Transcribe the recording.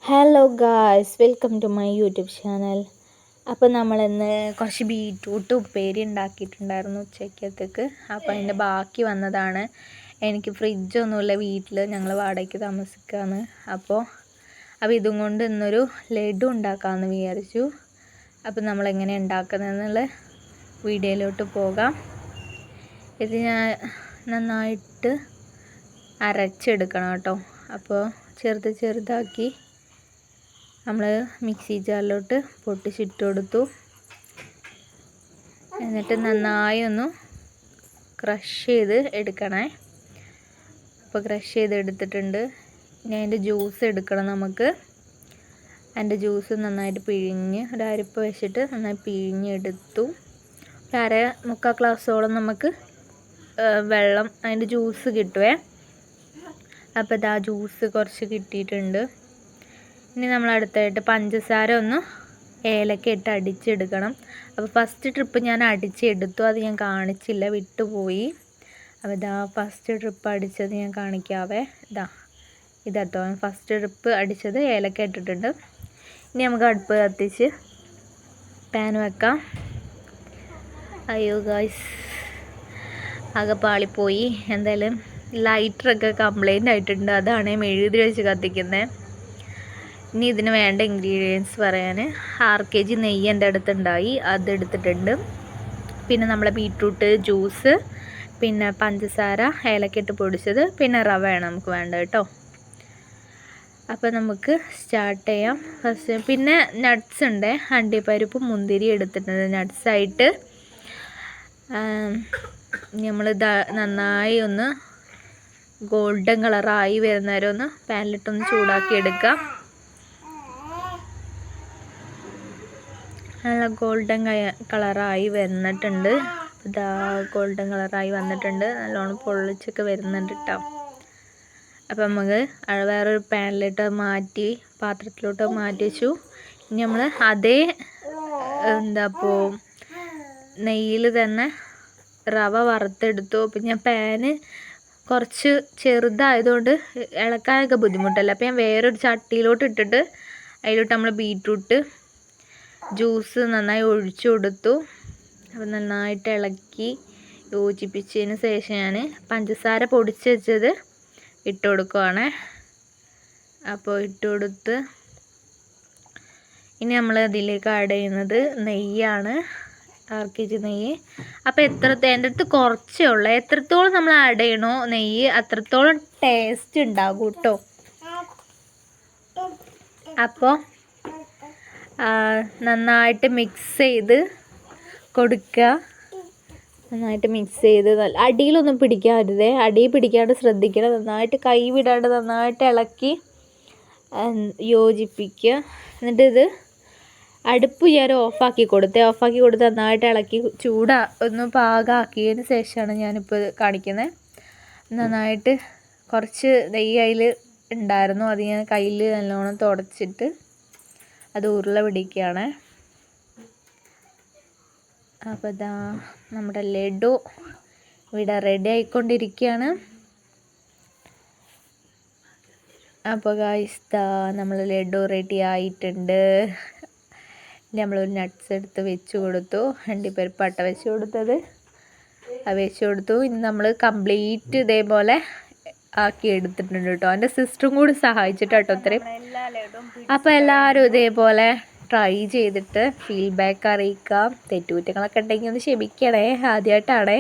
Hello guys, welcome to my YouTube channel. അപ്പോൾ നമ്മളിന്ന് കുറച്ച് ബീറ്റ്റൂട്ട് ഉപ്പേരി ഉണ്ടാക്കിയിട്ടുണ്ടായിരുന്നു ഉച്ചക്കത്തേക്ക്. അപ്പോൾ അതിൻ്റെ ബാക്കി വന്നതാണ്. എനിക്ക് ഫ്രിഡ്ജൊന്നുമില്ല വീട്ടിൽ, ഞങ്ങൾ വാടകയ്ക്ക് താമസിക്കുകയാണ്. അപ്പോൾ ഇതും കൊണ്ട് ഇന്നൊരു ലഡു ഉണ്ടാക്കാമെന്ന് വിചാരിച്ചു. അപ്പോൾ നമ്മളെങ്ങനെ ഉണ്ടാക്കുന്നതെന്നുള്ള വീഡിയോയിലോട്ട് പോകാം. ഇത് ഞാൻ നന്നായിട്ട് അരച്ചെടുക്കണം കേട്ടോ. അപ്പോൾ ചെറുതാക്കി നമ്മൾ മിക്സി ജാറിലോട്ട് പൊട്ടിച്ചിട്ട് കൊടുത്തു. എന്നിട്ട് നന്നായി ഒന്ന് ക്രഷ് ചെയ്ത് എടുക്കണേ. അപ്പോൾ ക്രഷ് ചെയ്ത് എടുത്തിട്ടുണ്ട്. ഇനി അതിൻ്റെ ജ്യൂസ് എടുക്കണം നമുക്ക്. അതിൻ്റെ ജ്യൂസ് നന്നായിട്ട് പിഴിഞ്ഞ് ഒരു അരിപ്പ് വെച്ചിട്ട് നന്നായി പിഴിഞ്ഞെടുത്തു. മുക്കാൽ ഗ്ലാസ്സോളം നമുക്ക് വെള്ളം അതിൻ്റെ ജ്യൂസ് കിട്ടുവേ. അപ്പോൾ ഇതാ ജ്യൂസ് കുറച്ച് കിട്ടിയിട്ടുണ്ട്. ഇനി നമ്മൾ അടുത്തായിട്ട് പഞ്ചസാര ഒന്ന് ഏലക്ക ഇട്ട് അടിച്ചെടുക്കണം. അപ്പോൾ ഫസ്റ്റ് ട്രിപ്പ് ഞാൻ അടിച്ചെടുത്തു, അത് ഞാൻ കാണിച്ചില്ല, വിട്ടുപോയി. അപ്പോൾ ഇതാ ഫസ്റ്റ് ട്രിപ്പ് അടിച്ചത് ഞാൻ കാണിക്കാവേ. ഇതാട്ടോ ഫസ്റ്റ് ട്രിപ്പ് അടിച്ചത്, ഏലക്ക ഇട്ടിട്ടുണ്ട്. ഇനി നമുക്ക് അടുപ്പ് കത്തിച്ച് പാൻ വെക്കാം. അയ്യോ ഗായ്സ്, ആകെ പാളിപ്പോയി. എന്തായാലും ലൈറ്ററൊക്കെ കംപ്ലൈൻ്റ് ആയിട്ടുണ്ട്, അതാണ് മെഴുകുതിരി വെച്ച് കത്തിക്കുന്നത്. ഇനി ഇതിന് വേണ്ട ഇൻഗ്രീഡിയൻസ് പറയാൻ, 6 kg നെയ്യ് എൻ്റെ അടുത്തുണ്ടായി, അതെടുത്തിട്ടുണ്ട്. പിന്നെ നമ്മളെ ബീറ്റ്റൂട്ട് ജ്യൂസ്, പിന്നെ പഞ്ചസാര, ഏലക്കയിട്ട് പൊടിച്ചത്, പിന്നെ റവയാണ് നമുക്ക് വേണ്ടത് കേട്ടോ. അപ്പോൾ നമുക്ക് സ്റ്റാർട്ട് ചെയ്യാം. ഫസ്റ്റ് പിന്നെ നട്ട്സ് ഉണ്ട്, അണ്ടിപ്പരിപ്പും മുന്തിരി എടുത്തിട്ടുണ്ട് നട്ട്സായിട്ട്. നമ്മൾ നന്നായി ഒന്ന് ഗോൾഡൻ കളറായി വരുന്നവരെ ഒന്ന് പാനിലിട്ടൊന്ന് ചൂടാക്കി എടുക്കാം. നല്ല ഗോൾഡൻ കളറായി വന്നിട്ടുണ്ട്. ഇതാ ഗോൾഡൻ കളറായി വന്നിട്ടുണ്ട്, നല്ലോണം പൊള്ളിച്ചൊക്കെ വരുന്നുണ്ട് കേട്ടോ. അപ്പം നമുക്ക് വേറൊരു പാനിലിട്ട് പാത്രത്തിലോട്ട് മാറ്റി വെച്ചു. ഇനി നമ്മൾ അതേ നെയ്യിൽ തന്നെ റവ വറുത്തെടുത്തു. അപ്പം ഞാൻ പാന് കുറച്ച് ചെറുതായതുകൊണ്ട് ഇളക്കാനൊക്കെ ബുദ്ധിമുട്ടല്ല. അപ്പം ഞാൻ വേറൊരു ചട്ടിയിലോട്ട് ഇട്ടിട്ട് അതിലോട്ട് നമ്മൾ ബീറ്റ്റൂട്ട് ജ്യൂസ് നന്നായി ഒഴിച്ചു കൊടുത്തു. അപ്പോൾ നന്നായിട്ട് ഇളക്കി യോജിപ്പിച്ചതിന് ശേഷം ഞാൻ പഞ്ചസാര പൊടിച്ച് വെച്ചത് ഇട്ട് കൊടുക്കുവാണ്. അപ്പോൾ ഇട്ട് കൊടുത്ത് ഇനി നമ്മൾ അതിലേക്ക് ആഡ് ചെയ്യുന്നത് നെയ്യാണ്, 6 kg നെയ്യ്. അപ്പോൾ എൻ്റെ അടുത്ത് കുറച്ചേ ഉള്ളൂ, എത്രത്തോളം നമ്മൾ ആഡ് ചെയ്യണോ നെയ്യ് അത്രത്തോളം ടേസ്റ്റ് ഉണ്ടാകും കേട്ടോ. അപ്പോൾ നന്നായിട്ട് മിക്സ് ചെയ്ത് കൊടുക്കുക. നന്നായിട്ട് മിക്സ് ചെയ്ത് അടിയിലൊന്നും പിടിക്കാതെ, അടിയിൽ പിടിക്കാണ്ട് ശ്രദ്ധിക്കണം. നന്നായിട്ട് കൈ വിടാണ്ട് നന്നായിട്ട് ഇളക്കി യോജിപ്പിക്കുക. എന്നിട്ട് ഇത് അടുപ്പ് ഞാൻ ഓഫാക്കി കൊടുത്ത് നന്നായിട്ട് ഇളക്കി ഒന്ന് പാകമാക്കിയതിന് ശേഷമാണ് ഞാനിപ്പോൾ ഇത് കാണിക്കുന്നത്. നന്നായിട്ട് കുറച്ച് നെയ്യ് അതിൽ ഉണ്ടായിരുന്നു, അത് ഞാൻ കയ്യിൽ നല്ലോണം തുടച്ചിട്ട് അത് ഉരുള പിടിക്കുകയാണ്. അപ്പോൾ ഇതാ നമ്മുടെ ലഡു ഇവിടെ റെഡി ആയിക്കൊണ്ടിരിക്കുകയാണ്. അപ്പോൾ ഗായ്സ് നമ്മൾ ലഡു റെഡി ആയിട്ടുണ്ട്. നമ്മളൊരു നട്ട്സ് എടുത്ത് വെച്ച് കൊടുത്തു, അണ്ടിപ്പരിപ്പ് പട്ട വെച്ച് കൊടുത്തത് അത് വെച്ച് കൊടുത്തു. ഇനി നമ്മൾ കംപ്ലീറ്റ് ഇതേപോലെ ആക്കി എടുത്തിട്ടുണ്ട് കേട്ടോ. എൻ്റെ സിസ്റ്ററും കൂടി സഹായിച്ചിട്ടാട്ടോ ഇത്രയും. അപ്പോൾ എല്ലാവരും ഇതേപോലെ ട്രൈ ചെയ്തിട്ട് ഫീഡ്ബാക്ക് അറിയിക്കാം. തെറ്റുകുറ്റങ്ങളൊക്കെ ഉണ്ടെങ്കിൽ ഒന്ന് ക്ഷമിക്കണേ, ആദ്യമായിട്ടാണേ.